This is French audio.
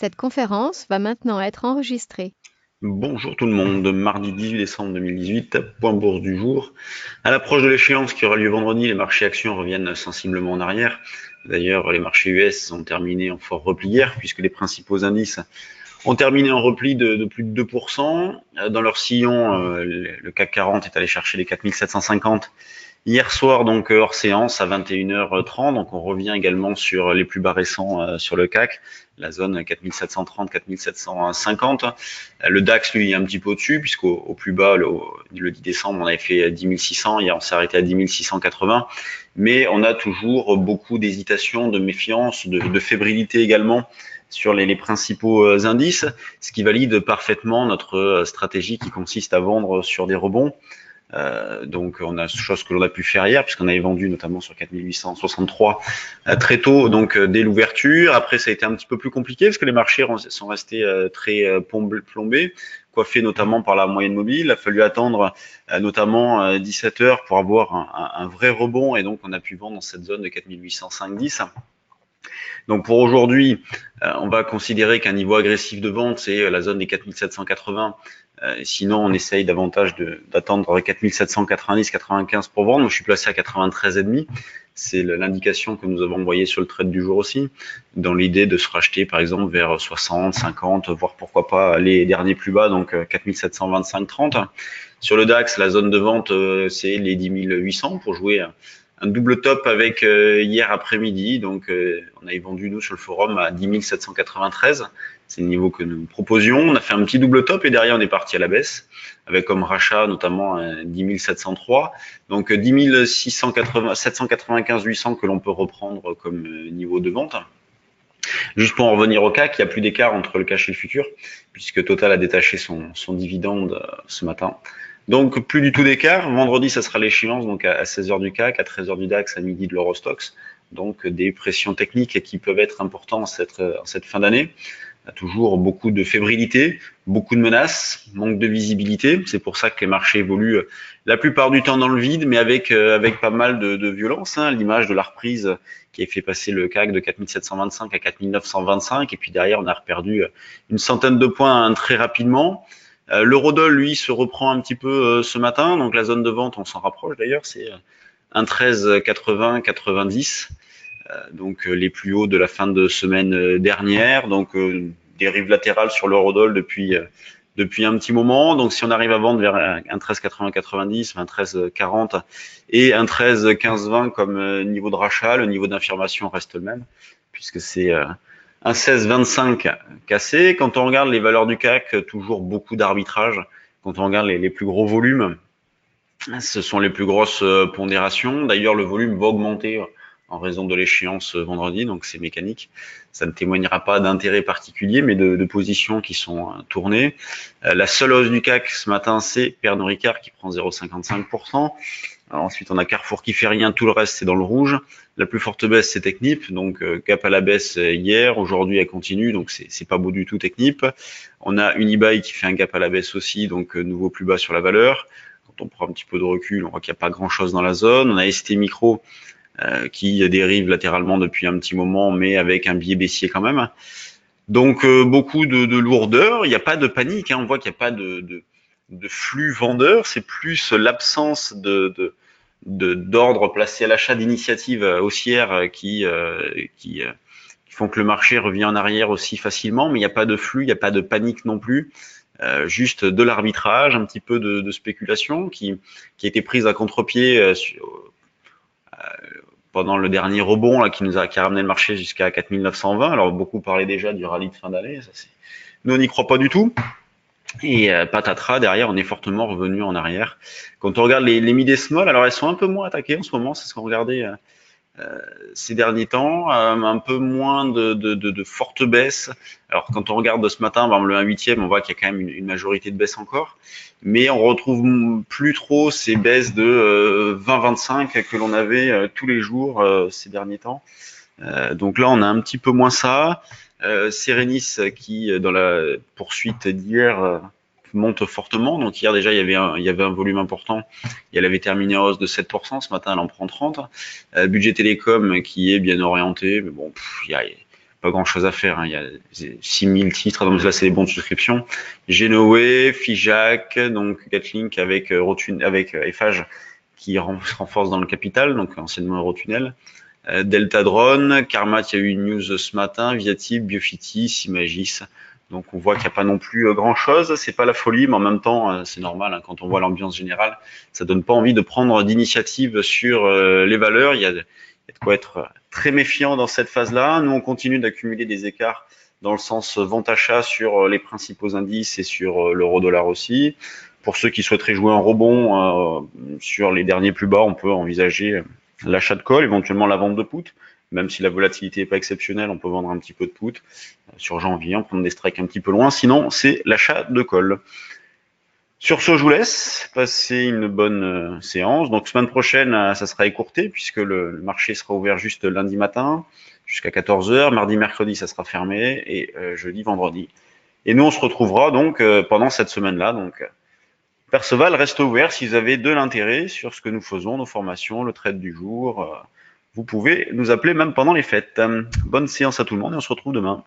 Cette conférence va maintenant être enregistrée. Bonjour tout le monde, mardi 18 décembre 2018, point bourse du jour. À l'approche de l'échéance qui aura lieu vendredi, les marchés actions reviennent sensiblement en arrière. D'ailleurs, les marchés US ont terminé en fort repli hier, puisque les principaux indices ont terminé en repli de plus de 2%. Dans leur sillon, le CAC 40 est allé chercher les 4750 hier soir, donc hors séance à 21h30. Donc on revient également sur les plus bas récents sur le CAC, la zone 4730, 4750. Le DAX, lui, est un petit peu au-dessus, puisqu'au plus bas, le 10 décembre, on avait fait 10 600. Hier, on s'est arrêté à 10 680. Mais on a toujours beaucoup d'hésitation, de méfiance, de fébrilité également sur les principaux indices, ce qui valide parfaitement notre stratégie qui consiste à vendre sur des rebonds. Donc on a chose que l'on a pu faire hier puisqu'on avait vendu notamment sur 4863 très tôt, donc dès l'ouverture. Après ça a été un petit peu plus compliqué parce que les marchés sont restés très plombés, coiffés notamment par la moyenne mobile. Il a fallu attendre notamment 17 heures pour avoir un vrai rebond et donc on a pu vendre dans cette zone de 4805-10. Donc pour aujourd'hui, on va considérer qu'un niveau agressif de vente, c'est la zone des 4780. Sinon, on essaye davantage d'attendre 4790-95 pour vendre. Moi, je suis placé à 93,5. C'est l'indication que nous avons envoyée sur le trade du jour aussi, dans l'idée de se racheter par exemple vers 60, 50, voire pourquoi pas les derniers plus bas, donc 4725-30. Sur le DAX, la zone de vente, c'est les 10 800 pour jouer un double top avec hier après-midi. Donc, on avait vendu, nous, sur le forum à 10 793. C'est le niveau que nous proposions. On a fait un petit double top et derrière, on est parti à la baisse avec comme rachat notamment 10 703. Donc, 10 680, 795 800 que l'on peut reprendre comme niveau de vente. Juste pour en revenir au CAC, il n'y a plus d'écart entre le cash et le futur, puisque Total a détaché son dividende ce matin. Donc plus du tout d'écart. Vendredi, ça sera l'échéance, donc à 16h du CAC, à 13h du DAX, à midi de l'Eurostoxx. Donc des pressions techniques qui peuvent être importantes en cette fin d'année. Toujours beaucoup de fébrilité, beaucoup de menaces, manque de visibilité. C'est pour ça que les marchés évoluent la plupart du temps dans le vide, mais avec pas mal de violence. L'image de la reprise qui a fait passer le CAC de 4725 à 4925, et puis derrière on a reperdu une centaine de points très rapidement. L'eurodoll, lui, se reprend un petit peu ce matin, donc la zone de vente, on s'en rapproche d'ailleurs, c'est 1,1380-90. Donc les plus hauts de la fin de semaine dernière, donc dérive latérale sur l'eurodoll depuis un petit moment. Donc si on arrive à vendre vers un 13,80-90, un 13,40 et un 13,15-20 comme niveau de rachat, le niveau d'infirmation reste le même, puisque c'est un 16,25 cassé. Quand on regarde les valeurs du CAC, toujours beaucoup d'arbitrage. Quand on regarde les plus gros volumes, ce sont les plus grosses pondérations. D'ailleurs, le volume va augmenter en raison de l'échéance vendredi, donc c'est mécanique. Ça ne témoignera pas d'intérêt particulier, mais de positions qui sont tournées. La seule hausse du CAC ce matin, c'est Pernod Ricard qui prend 0,55%. Alors ensuite, on a Carrefour qui fait rien, tout le reste c'est dans le rouge. La plus forte baisse, c'est Technip, donc cap à la baisse hier, aujourd'hui elle continue, donc c'est pas beau du tout Technip. On a Unibail qui fait un gap à la baisse aussi, donc nouveau plus bas sur la valeur. Quand on prend un petit peu de recul, on voit qu'il n'y a pas grand-chose dans la zone. On a ST Micro qui dérive latéralement depuis un petit moment, mais avec un biais baissier quand même. Donc beaucoup de lourdeur. Il n'y a pas de panique. On voit qu'il n'y a pas de flux vendeur. C'est plus l'absence d'ordre placé à l'achat d'initiatives haussières qui font que le marché revient en arrière aussi facilement. Mais il n'y a pas de flux, il n'y a pas de panique non plus. Juste de l'arbitrage, un petit peu de spéculation qui a été prise à contre-pied pendant le dernier rebond là, qui a ramené le marché jusqu'à 4920. Alors beaucoup parlaient déjà du rallye de fin d'année. Nous, on n'y croit pas du tout. Et patatras, derrière, on est fortement revenu en arrière. Quand on regarde les mid et small, alors elles sont un peu moins attaquées en ce moment, c'est ce qu'on regardait ces derniers temps, un peu moins de fortes baisses. Alors quand on regarde de ce matin, par exemple, le 1/8, on voit qu'il y a quand même une majorité de baisses encore, mais on retrouve plus trop ces baisses de 20-25 que l'on avait tous les jours ces derniers temps. Donc là, on a un petit peu moins ça. Serenis qui, dans la poursuite d'hier, monte fortement. Donc hier déjà, il y avait un volume important et elle avait terminé en hausse de 7%. Ce matin, elle en prend 30. Budget Télécom qui est bien orienté, mais bon, il y a pas grand chose à faire, hein. Il y a 6000 titres, donc là c'est les bons de souscription. Genoé, Figeac, donc Gatlink avec Eiffage qui renforce dans le capital, donc anciennement Eurotunnel. Delta Drone, Carmat, il y a eu une news ce matin, Viatyp, Biofiti, Simagis. Donc on voit qu'il n'y a pas non plus grand chose, c'est pas la folie, mais en même temps c'est normal, hein, quand on voit l'ambiance générale, ça donne pas envie de prendre d'initiative sur les valeurs. Il y a de quoi être très méfiant dans cette phase-là. Nous on continue d'accumuler des écarts dans le sens vente-achat sur les principaux indices et sur l'euro-dollar aussi. Pour ceux qui souhaiteraient jouer un rebond sur les derniers plus bas, on peut envisager l'achat de call, éventuellement la vente de put. Même si la volatilité n'est pas exceptionnelle, on peut vendre un petit peu de put sur janvier, en prendre des strikes un petit peu loin. Sinon, c'est l'achat de call. Sur ce, je vous laisse passer une bonne séance. Donc, semaine prochaine, ça sera écourté puisque le marché sera ouvert juste lundi matin jusqu'à 14h. Mardi, mercredi, ça sera fermé et jeudi, vendredi. Et nous, on se retrouvera donc pendant cette semaine-là. Donc, Perceval reste ouvert si vous avez de l'intérêt sur ce que nous faisons, nos formations, le trade du jour. Vous pouvez nous appeler même pendant les fêtes. Bonne séance à tout le monde et on se retrouve demain.